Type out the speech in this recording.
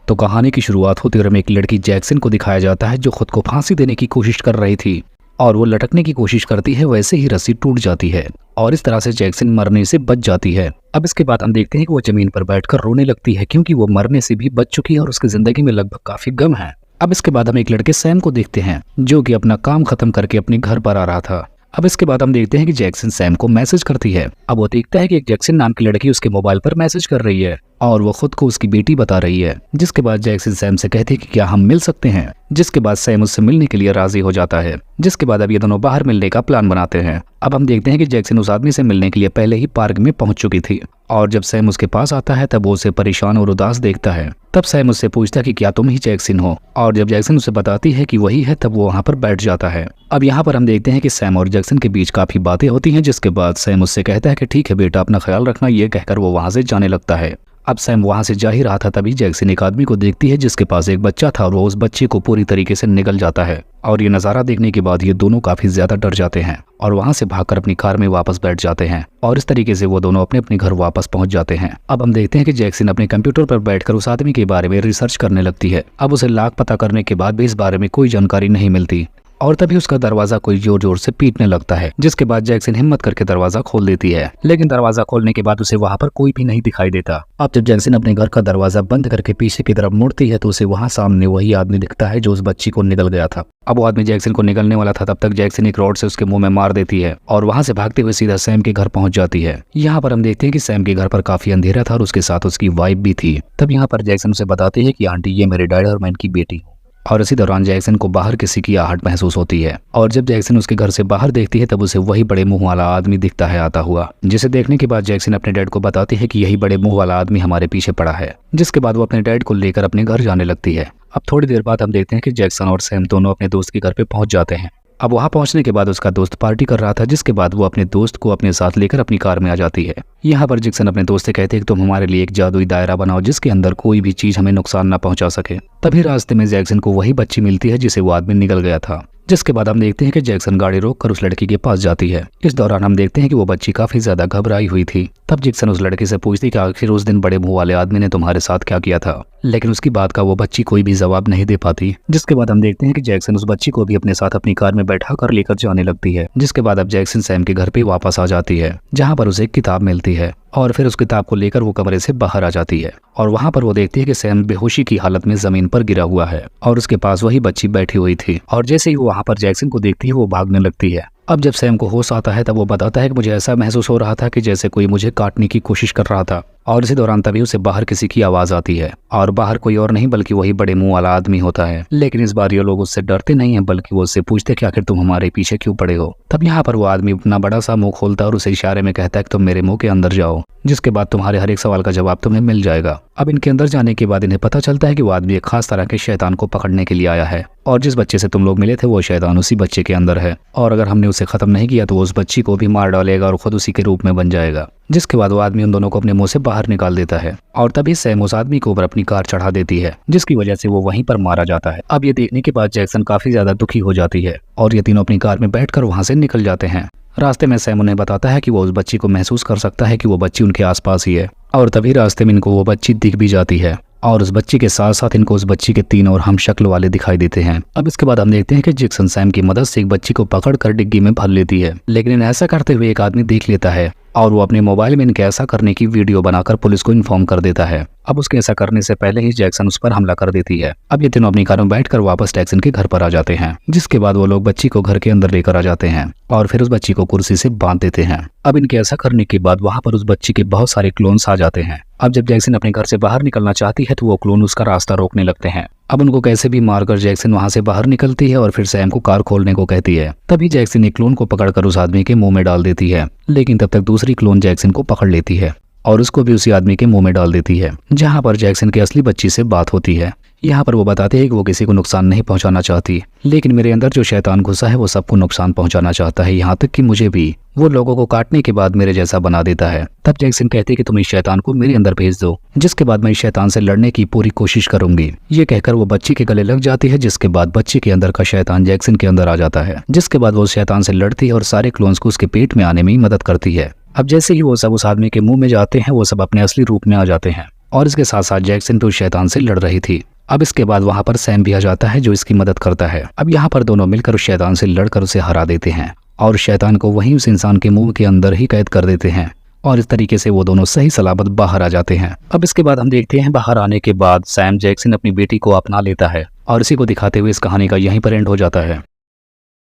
तो कहानी की शुरुआत होते हुए एक लड़की जैक्सन को दिखाया जाता है जो खुद को फांसी देने की कोशिश कर रही थी और वो लटकने की कोशिश करती है, वैसे ही रस्सी टूट जाती है और इस तरह से जैक्सन मरने से बच जाती है। अब इसके बाद हम देखते हैं कि वो जमीन पर बैठकर रोने लगती है क्योंकि वो मरने से भी बच चुकी है और उसकी जिंदगी में लगभग काफी गम है। अब इसके बाद हम एक लड़के सैम को देखते हैं जो कि अपना काम खत्म करके अपने घर पर आ रहा था। अब इसके बाद हम देखते हैं कि जैक्सन सैम को मैसेज करती है। अब वो देखता है कि एक जैक्सन नाम की लड़की उसके मोबाइल पर मैसेज कर रही है और वो खुद को उसकी बेटी बता रही है। जिसके बाद जैक्सन सैम से कहती है कि क्या हम मिल सकते हैं, जिसके बाद सैम उससे मिलने के लिए राजी हो जाता है। जिसके बाद अब ये दोनों बाहर मिलने का प्लान बनाते हैं। अब हम देखते हैं कि जैक्सन उस आदमी से मिलने के लिए पहले ही पार्क में पहुंच चुकी थी और जब सैम उसके पास आता है तब वो उसे परेशान और उदास देखता है। तब सैम उससे पूछता है कि क्या तुम ही जैक्सन हो, और जब जैक्सन उसे बताती है कि वही है तब वो वहाँ पर बैठ जाता है। अब यहाँ पर हम देखते हैं कि सैम और जैक्सन के बीच काफी बातें होती हैं, जिसके बाद सैम उससे कहता है कि ठीक है बेटा, अपना ख्याल रखना, ये कहकर वो वहाँ से जाने लगता है। अब सैम वहाँ से जा ही रहा था तभी जैक्सन एक आदमी को देखती है जिसके पास एक बच्चा था और वो उस बच्चे को पूरी तरीके से निगल जाता है। और ये नज़ारा देखने के बाद ये दोनों काफी ज्यादा डर जाते हैं और वहाँ से भागकर अपनी कार में वापस बैठ जाते हैं और इस तरीके से वो दोनों अपने अपने घर वापस पहुंच जाते हैं। अब हम देखते हैं कि जैक्सन अपने कंप्यूटर पर बैठकर उस आदमी के बारे में रिसर्च करने लगती है। अब उसे लाख पता करने के बाद भी इस बारे में कोई जानकारी नहीं मिलती और तभी उसका दरवाजा कोई जोर जोर से पीटने लगता है। जिसके बाद जैक्सन हिम्मत करके दरवाजा खोल देती है, लेकिन दरवाजा खोलने के बाद उसे वहाँ पर कोई भी नहीं दिखाई देता। अब जब जैक्सन अपने घर का दरवाजा बंद करके पीछे की तरफ मुड़ती है तो उसे वहाँ सामने वही आदमी दिखता है जो उस बच्ची को निगल गया था। अब वो आदमी जैक्सन को निगलने वाला था, तब तक जैक्सन एक रॉड से उसके मुंह में मार देती है और वहाँ से भागते हुए सीधा सैम के घर पहुंच जाती है। यहाँ पर हम देखते हैं कि सैम के घर पर काफी अंधेरा था और उसके साथ उसकी वाइफ भी थी। तब यहाँ पर जैक्सन उसे बताती है कि आंटी ये मेरे डैड और मैं इनकी बेटी हूँ। और इसी दौरान जैक्सन को बाहर किसी की आहट महसूस होती है और जब जैक्सन उसके घर से बाहर देखती है तब उसे वही बड़े मुंह वाला आदमी दिखता है आता हुआ, जिसे देखने के बाद जैक्सन अपने डैड को बताती है कि यही बड़े मुंह वाला आदमी हमारे पीछे पड़ा है। जिसके बाद वो अपने डैड को लेकर अपने घर जाने लगती है। अब थोड़ी देर बाद हम देखते हैं कि जैक्सन और सैम दोनों अपने दोस्त के घर पे पहुंच जाते हैं। अब वहां पहुंचने के बाद उसका दोस्त पार्टी कर रहा था, जिसके बाद वो अपने दोस्त को अपने साथ लेकर अपनी कार में आ जाती है। यहाँ पर जैक्सन अपने दोस्त से कहते हैं कि तुम हमारे लिए एक जादुई दायरा बनाओ जिसके अंदर कोई भी चीज हमें नुकसान न पहुंचा सके। तभी रास्ते में जैक्सन को वही बच्ची मिलती है जिसे वो आदमी निकल गया था। जिसके बाद हम देखते हैं कि जैक्सन गाड़ी रोककर उस लड़की के पास जाती है। इस दौरान हम देखते हैं कि वो बच्ची काफी ज्यादा घबराई हुई थी। तब जैक्सन उस लड़की से पूछती कि आखिर उस दिन बड़े मुंह वाले आदमी ने तुम्हारे साथ क्या किया था, लेकिन उसकी बात का वो बच्ची कोई भी जवाब नहीं दे पाती। जिसके बाद हम देखते हैं कि जैक्सन उस बच्ची को भी अपने साथ अपनी कार में बैठा कर लेकर जाने लगती है। जिसके बाद अब जैक्सन सैम के घर पे वापस आ जाती है जहाँ पर उसे एक किताब मिलती है और फिर उस किताब को लेकर वो कमरे से बाहर आ जाती है और वहाँ पर वो देखती है कि सैम बेहोशी की हालत में जमीन पर गिरा हुआ है और उसके पास वही बच्ची बैठी हुई थी और जैसे ही वो वहाँ पर जैक्सन को देखती है वो भागने लगती है। अब जब सैम को होश आता है तब वो बताता है कि मुझे ऐसा महसूस हो रहा था कि जैसे कोई मुझे काटने की कोशिश कर रहा था और इसी दौरान तभी उसे बाहर किसी की आवाज आती है और बाहर कोई और नहीं बल्कि वही बड़े मुंह वाला आदमी होता है। लेकिन इस बार ये लोग उससे डरते नहीं हैं बल्कि वो उससे पूछते कि आखिर तुम हमारे पीछे क्यों पड़े हो। तब यहाँ पर वो आदमी अपना बड़ा सा मुंह खोलता है और उसे इशारे में कहता है कि तुम मेरे मुंह के अंदर जाओ, जिसके बाद तुम्हारे हर एक सवाल का जवाब तुम्हें मिल जाएगा। अब इनके अंदर जाने के बाद इन्हें पता चलता है कि वो आदमी एक खास तरह के शैतान को पकड़ने के लिए आया है और जिस बच्चे से तुम लोग मिले थे वो शैतान उसी बच्चे के अंदर है और अगर हमने उसे खत्म नहीं किया तो वो उस बच्ची को भी मार डालेगा और खुद उसी के रूप में बन जाएगा। जिसके बाद वो आदमी उन दोनों को अपने मुंह से बाहर निकाल देता है और तभी सैम उस आदमी के ऊपर अपनी कार चढ़ा देती है, जिसकी वजह से वो वहीं पर मारा जाता है। अब ये देखने के बाद जैक्सन काफी ज्यादा दुखी हो जाती है और ये तीनों अपनी कार में बैठकर वहां से निकल जाते हैं। रास्ते में सैम उन्हें बताता है कि वो उस बच्ची को महसूस कर सकता है कि वो बच्ची उनके आसपास ही है और तभी रास्ते में इनको वो बच्ची दिख भी जाती है और उस बच्ची के साथ साथ इनको उस बच्ची के 3 और हम शक्ल वाले दिखाई देते हैं। अब इसके बाद हम देखते हैं कि जैक्सन सैम की मदद से एक बच्ची को पकड़कर डिग्गी में भर लेती है, लेकिन इन्हें ऐसा करते हुए एक आदमी देख लेता है और वो अपने मोबाइल में इनके ऐसा करने की वीडियो बनाकर पुलिस को इन्फॉर्म कर देता है। अब उसके ऐसा करने से पहले ही जैक्सन उस पर हमला कर देती है। अब ये तीनों अपनी कार में बैठकर वापस जैक्सन के घर पर आ जाते हैं, जिसके बाद वो लोग बच्ची को घर के अंदर लेकर आ जाते हैं और फिर उस बच्ची को कुर्सी से बांध देते हैं। अब इनके ऐसा करने के बाद वहाँ पर उस बच्ची के बहुत सारे क्लोन्स आ जाते हैं। अब जब जैक्सन अपने घर से बाहर निकलना चाहती है तो वो क्लोन उसका रास्ता रोकने लगते हैं। अब उनको कैसे भी मारकर जैक्सन वहां से बाहर निकलती है और फिर सैम को कार खोलने को कहती है। तभी जैक्सन एक क्लोन को पकड़कर उस आदमी के मुंह में डाल देती है, लेकिन तब तक दूसरी क्लोन जैक्सन को पकड़ लेती है और उसको भी उसी आदमी के मुंह में डाल देती है, जहां पर जैक्सन की असली बच्ची से बात होती है। यहाँ पर वो बताते हैं कि वो किसी को नुकसान नहीं पहुंचाना चाहती, लेकिन मेरे अंदर जो शैतान घुसा है वो सबको नुकसान पहुंचाना चाहता है, यहाँ तक कि मुझे भी। वो लोगों को काटने के बाद मेरे जैसा बना देता है। तब जैक्सन कहती है कि तुम इस शैतान को मेरे अंदर भेज दो, जिसके बाद मैं इस शैतान से लड़ने की पूरी कोशिश करूंगी। ये कहकर वो बच्ची के गले लग जाती है, जिसके बाद बच्ची के अंदर का शैतान जैक्सन के अंदर आ जाता है। जिसके बाद वो शैतान से लड़ती है और सारे क्लोन्स को उसके पेट में आने में मदद करती है। अब जैसे ही वो सब उस आदमी के मुंह में जाते हैं वो सब अपने असली रूप में आ जाते हैं और इसके साथ साथ जैक्सन तो शैतान से लड़ रही थी। अब इसके बाद वहां पर सैम भी आ जाता है जो इसकी मदद करता है। अब यहाँ पर दोनों मिलकर उस शैतान से लड़कर उसे हरा देते हैं और शैतान को वहीं उस इंसान के मुंह के अंदर ही कैद कर देते हैं और इस तरीके से वो दोनों सही सलामत बाहर आ जाते हैं। अब इसके बाद हम देखते हैं बाहर आने के बाद सैम जैक्सन अपनी बेटी को अपना लेता है और इसी को दिखाते हुए इस कहानी का यहीं पर एंड हो जाता है।